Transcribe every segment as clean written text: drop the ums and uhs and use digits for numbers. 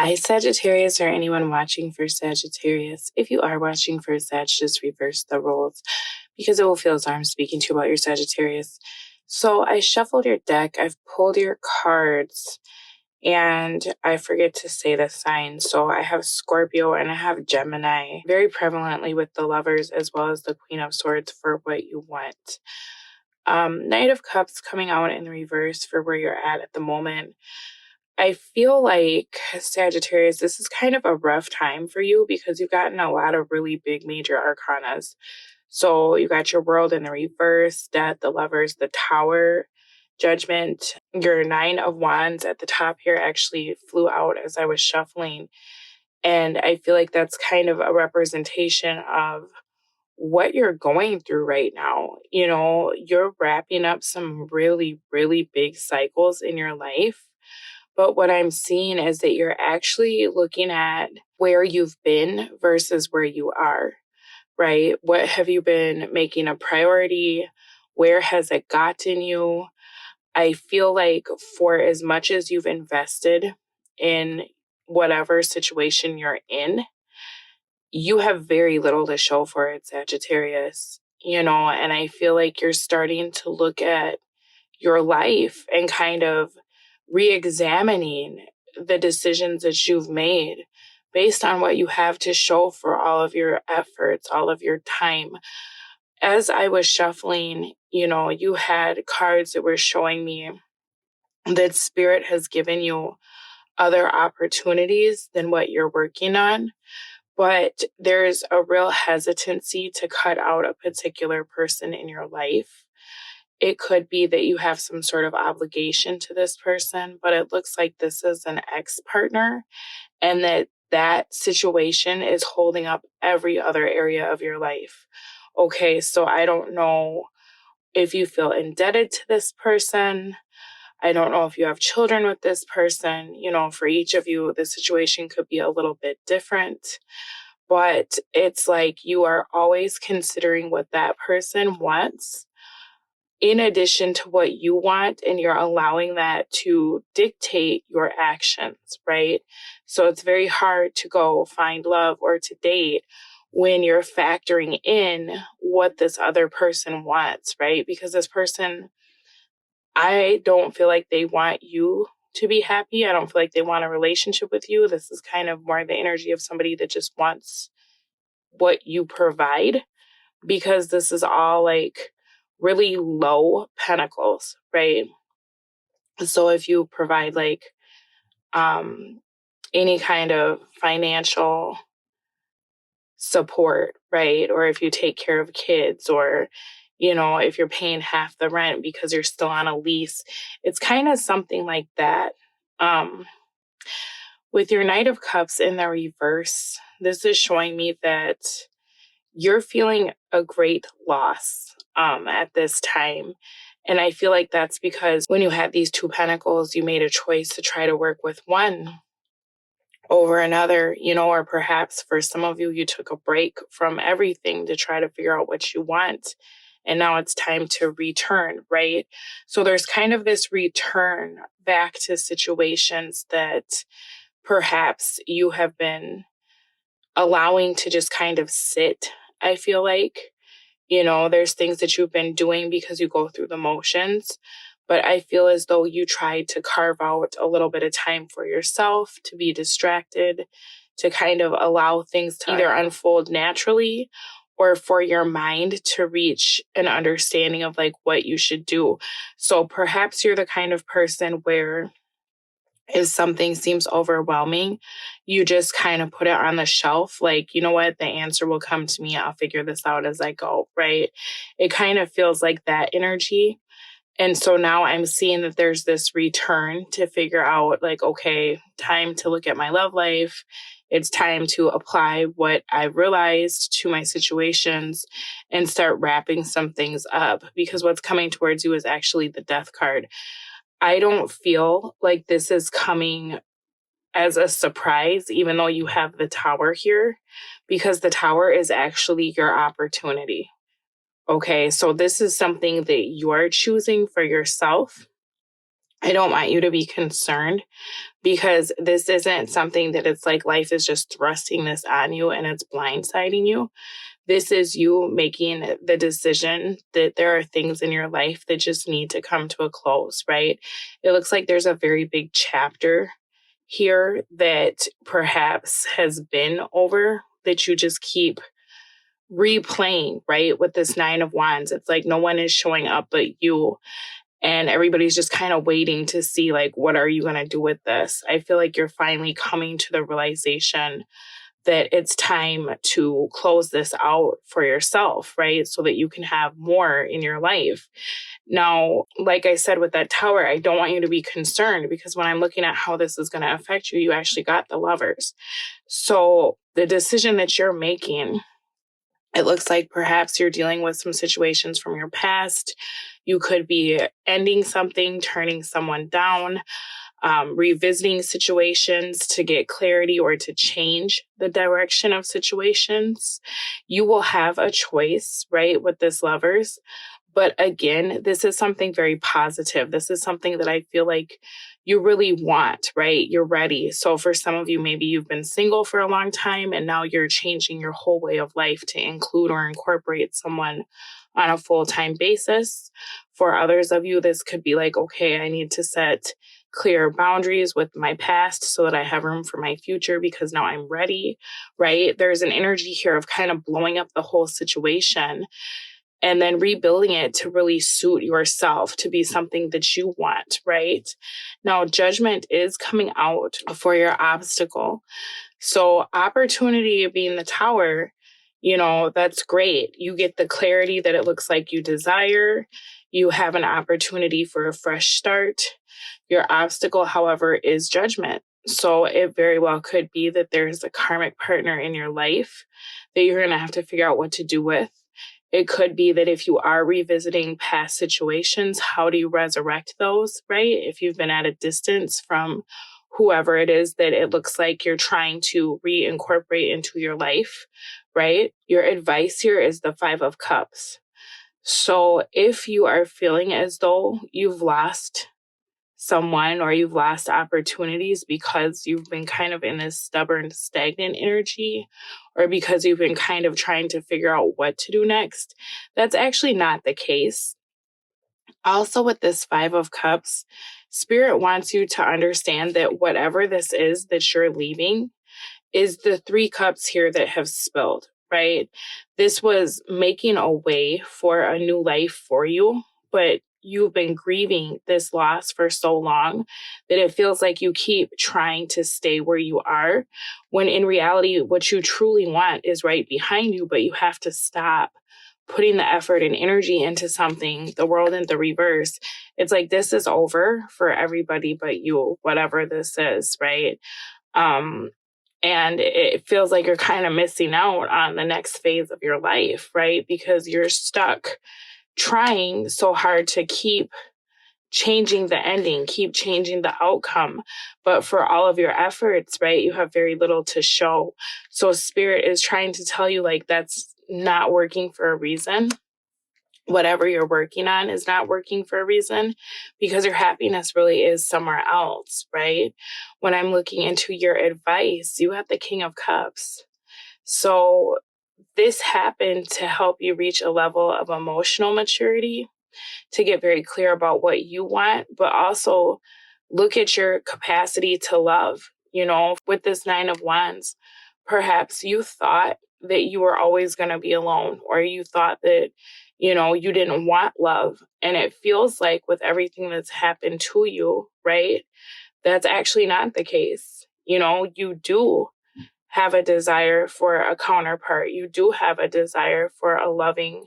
Hi, Sagittarius, or anyone watching for Sagittarius. If you are watching for Sag, just reverse the roles because it will feel as though I'm speaking to you about your Sagittarius. So I shuffled your deck, I've pulled your cards, and I forget to say the sign. So I have Scorpio and I have Gemini, very prevalently with the Lovers as well as the Queen of Swords for what you want. Knight of Cups coming out in the reverse for where you're at the moment. I feel like Sagittarius, this is kind of a rough time for you because you've gotten a lot of really big major arcanas. So you got your World in the reverse, Death, the Lovers, the Tower, Judgment. Your Nine of Wands at the top here actually flew out as I was shuffling. And I feel like that's kind of a representation of what you're going through right now. You know, you're wrapping up some really, really big cycles in your life. But what I'm seeing is that you're actually looking at where you've been versus where you are, right? What have you been making a priority? Where has it gotten you? I feel like for as much as you've invested in whatever situation you're in, you have very little to show for it, Sagittarius, and I feel like you're starting to look at your life and kind of re-examining the decisions that you've made based on what you have to show for all of your efforts, all of your time. As I was shuffling, you had cards that were showing me that Spirit has given you other opportunities than what you're working on. But there's a real hesitancy to cut out a particular person in your life. It could be that you have some sort of obligation to this person, but it looks like this is an ex-partner and that situation is holding up every other area of your life. Okay, so I don't know if you feel indebted to this person. I don't know if you have children with this person. For each of you, the situation could be a little bit different. But it's like you are always considering what that person wants in addition to what you want, and you're allowing that to dictate your actions, right? So it's very hard to go find love or to date when you're factoring in what this other person wants, right? Because this person, I don't feel like they want you to be happy. I don't feel like they want a relationship with you. This is kind of more the energy of somebody that just wants what you provide, because this is all like really low pentacles, right? So if you provide like any kind of financial support, right? Or if you take care of kids, or if you're paying half the rent because you're still on a lease, it's kind of something like that. With your Knight of Cups in the reverse, this is showing me that you're feeling a great loss at this time. And I feel like that's because when you had these two pentacles, you made a choice to try to work with one over another, or perhaps for some of you, you took a break from everything to try to figure out what you want. And now it's time to return, right? So there's kind of this return back to situations that perhaps you have been allowing to just kind of sit. I feel like, there's things that you've been doing because you go through the motions, but I feel as though you tried to carve out a little bit of time for yourself to be distracted, to kind of allow things to either unfold naturally or for your mind to reach an understanding of like what you should do. So perhaps you're the kind of person where if something seems overwhelming, you just kind of put it on the shelf. Like, you know what? The answer will come to me. I'll figure this out as I go, right? It kind of feels like that energy. And so now I'm seeing that there's this return to figure out like, okay, time to look at my love life. It's time to apply what I realized to my situations and start wrapping some things up, because what's coming towards you is actually the Death card. I don't feel like this is coming as a surprise, even though you have the Tower here, because the Tower is actually your opportunity. Okay, so this is something that you're choosing for yourself. I don't want you to be concerned because this isn't something that it's like life is just thrusting this on you and it's blindsiding you. This is you making the decision that there are things in your life that just need to come to a close, right? It looks like there's a very big chapter here that perhaps has been over that you just keep replaying, right? With this Nine of Wands, it's like no one is showing up but you. And everybody's just kind of waiting to see, like, what are you going to do with this? I feel like you're finally coming to the realization that it's time to close this out for yourself, right? So that you can have more in your life. Now, like I said with that Tower, I don't want you to be concerned, because when I'm looking at how this is going to affect you, you actually got the Lovers. So the decision that you're making, it looks like perhaps you're dealing with some situations from your past. You could be ending something, turning someone down, revisiting situations to get clarity or to change the direction of situations. You will have a choice, right, with this Lovers. But again, this is something very positive. This is something that I feel like you really want, right? You're ready. So for some of you, maybe you've been single for a long time and now you're changing your whole way of life to include or incorporate someone on a full-time basis. For others of you, this could be like, okay, I need to set clear boundaries with my past so that I have room for my future because now I'm ready, right? There's an energy here of kind of blowing up the whole situation and then rebuilding it to really suit yourself, to be something that you want, right? Now, Judgment is coming out for your obstacle. So opportunity being the Tower, that's great. You get the clarity that it looks like you desire. You have an opportunity for a fresh start. Your obstacle, however, is Judgment. So it very well could be that there's a karmic partner in your life that you're going to have to figure out what to do with. It could be that if you are revisiting past situations, how do you resurrect those, right? If you've been at a distance from whoever it is that it looks like you're trying to reincorporate into your life, right? Your advice here is the Five of Cups. So if you are feeling as though you've lost someone or you've lost opportunities because you've been kind of in this stubborn, stagnant energy, or because you've been kind of trying to figure out what to do next, that's actually not the case. Also, with this Five of Cups, Spirit wants you to understand that whatever this is that you're leaving is the Three Cups here that have spilled, right? This was making a way for a new life for you, but you've been grieving this loss for so long that it feels like you keep trying to stay where you are, when in reality, what you truly want is right behind you, but you have to stop putting the effort and energy into something, the world in the reverse. It's like, this is over for everybody but you, whatever this is, right? And it feels like you're kind of missing out on the next phase of your life, right? Because you're stuck trying so hard to keep changing the ending, keep changing the outcome. But for all of your efforts, right, you have very little to show. So Spirit is trying to tell you, like, that's not working for a reason. Whatever you're working on is not working for a reason, because your happiness really is somewhere else, right? When I'm looking into your advice, you have the King of Cups. So this happened to help you reach a level of emotional maturity, to get very clear about what you want, but also look at your capacity to love. With this Nine of Wands, perhaps you thought that you were always going to be alone, or you thought that, you didn't want love. And it feels like with everything that's happened to you, right, that's actually not the case. You do have a desire for a counterpart. You do have a desire for a loving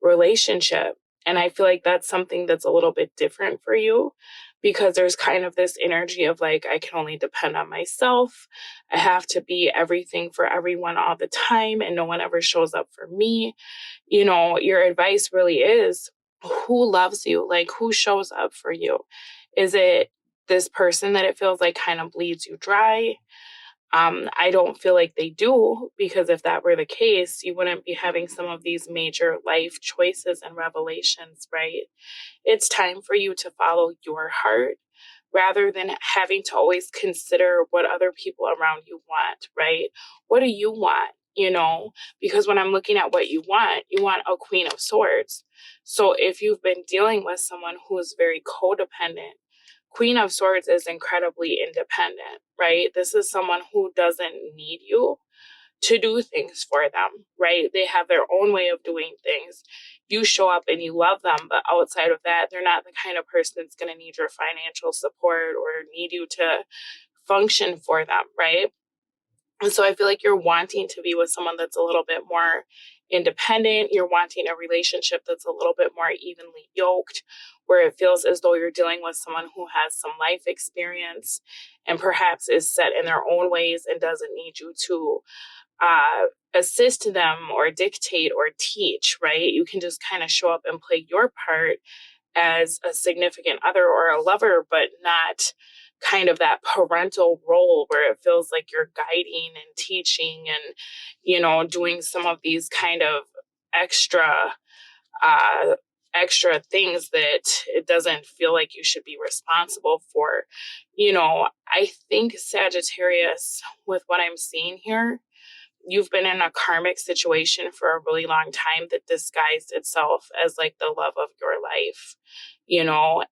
relationship. And I feel like that's something that's a little bit different for you, because there's kind of this energy of like, I can only depend on myself. I have to be everything for everyone all the time, and no one ever shows up for me. Your advice really is, who loves you? Like, who shows up for you? Is it this person that it feels like kind of bleeds you dry? I don't feel like they do, because if that were the case, you wouldn't be having some of these major life choices and revelations, right? It's time for you to follow your heart, rather than having to always consider what other people around you want, right? What do you want? Because when I'm looking at what you want a Queen of Swords. So if you've been dealing with someone who is very codependent, Queen of Swords is incredibly independent, right? This is someone who doesn't need you to do things for them, right? They have their own way of doing things. You show up and you love them, but outside of that, they're not the kind of person that's going to need your financial support or need you to function for them, right? And so I feel like you're wanting to be with someone that's a little bit more independent. You're wanting a relationship that's a little bit more evenly yoked, where it feels as though you're dealing with someone who has some life experience and perhaps is set in their own ways and doesn't need you to assist them or dictate or teach, right? You can just kind of show up and play your part as a significant other or a lover, but not kind of that parental role where it feels like you're guiding and teaching and, doing some of these kind of extra things that it doesn't feel like you should be responsible for. I think Sagittarius, with what I'm seeing here, you've been in a karmic situation for a really long time that disguised itself as like the love of your life,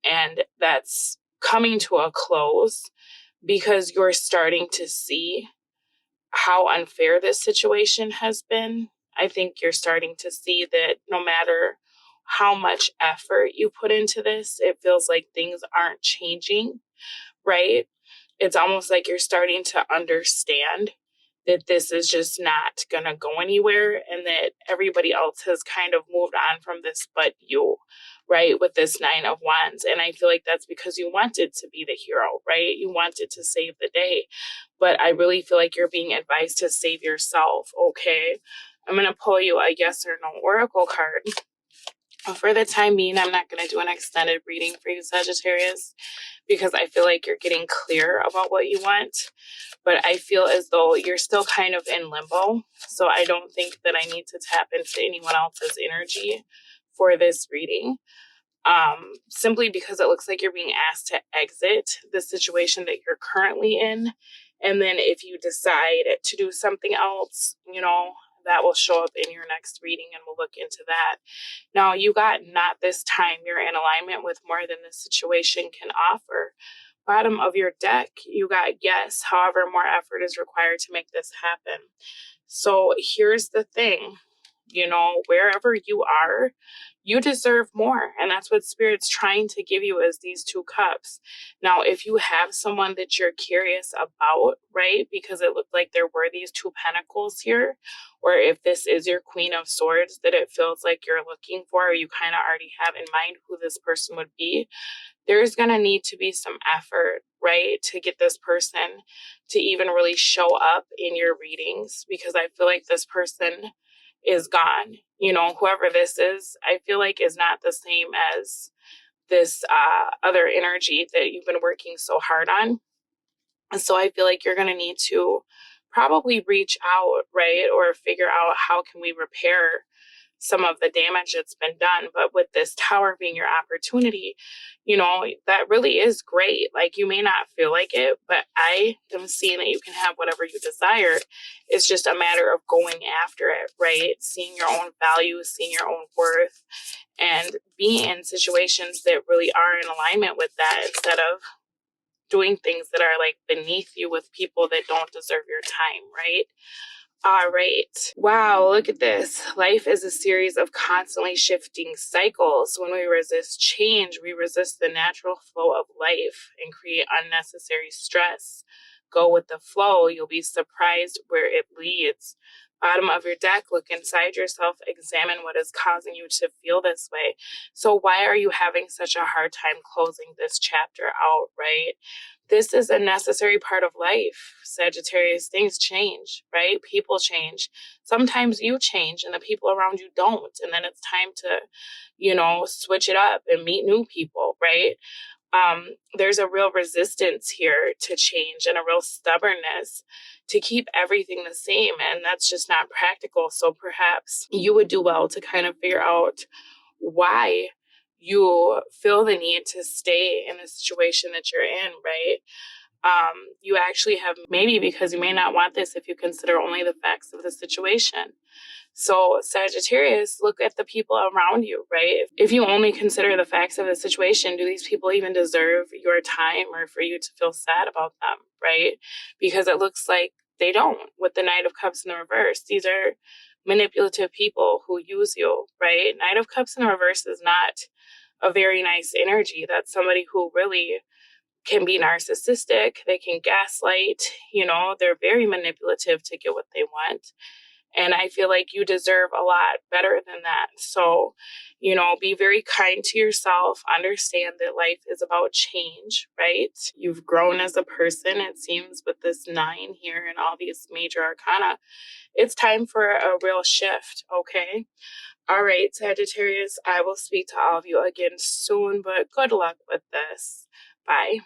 and that's coming to a close because you're starting to see how unfair this situation has been. I think you're starting to see that no matter how much effort you put into this, it feels like things aren't changing, right? It's almost like you're starting to understand that this is just not going to go anywhere and that everybody else has kind of moved on from this but you, right? With this Nine of Wands. And I feel like that's because you wanted to be the hero, right? You wanted to save the day. But I really feel like you're being advised to save yourself, okay? I'm going to pull you a yes or no oracle card. For the time being, I'm not going to do an extended reading for you, Sagittarius, because I feel like you're getting clear about what you want. But I feel as though you're still kind of in limbo. So I don't think that I need to tap into anyone else's energy for this reading. Simply because it looks like you're being asked to exit the situation that you're currently in. And then if you decide to do something else, that will show up in your next reading and we'll look into that. Now, you got not this time. You're in alignment with more than the situation can offer. Bottom of your deck, you got yes. However, more effort is required to make this happen. So here's the thing, wherever you are, you deserve more. And that's what Spirit's trying to give you as these two cups. Now, if you have someone that you're curious about, right, because it looked like there were these two pentacles here, or if this is your Queen of Swords that it feels like you're looking for, or you kind of already have in mind who this person would be, there's going to need to be some effort, right, to get this person to even really show up in your readings, because I feel like this person is gone. Whoever this is, I feel like is not the same as this other energy that you've been working so hard on. And so I feel like you're going to need to probably reach out, right, or figure out how can we repair some of the damage that's been done. But with this Tower being your opportunity, that really is great. Like, you may not feel like it, but I am seeing that you can have whatever you desire. It's just a matter of going after it, right? Seeing your own value, seeing your own worth, and being in situations that really are in alignment with that instead of doing things that are like beneath you with people that don't deserve your time, right? All right. Wow, look at this. Life is a series of constantly shifting cycles. When we resist change, we resist the natural flow of life and create unnecessary stress. Go with the flow. You'll be surprised where it leads. Bottom of your deck, look inside yourself, examine what is causing you to feel this way. So why are you having such a hard time closing this chapter out, right? This is a necessary part of life, Sagittarius. Things change, right? People change. Sometimes you change and the people around you don't. And then it's time to, switch it up and meet new people, right? There's a real resistance here to change and a real stubbornness to keep everything the same. And that's just not practical. So perhaps you would do well to kind of figure out why you feel the need to stay in the situation that you're in, right? You actually have, maybe because you may not want this if you consider only the facts of the situation. So Sagittarius, look at the people around you, right? If you only consider the facts of the situation, do these people even deserve your time or for you to feel sad about them, right? Because it looks like they don't with the Knight of Cups in the reverse. These are manipulative people who use you, right? Knight of Cups in the reverse is not a very nice energy. That's somebody who really can be narcissistic. They can gaslight, they're very manipulative to get what they want. And I feel like you deserve a lot better than that. So, be very kind to yourself. Understand that life is about change, right? You've grown as a person, it seems, with this 9 here and all these major arcana. It's time for a real shift, okay? All right, Sagittarius, I will speak to all of you again soon, but good luck with this. Bye.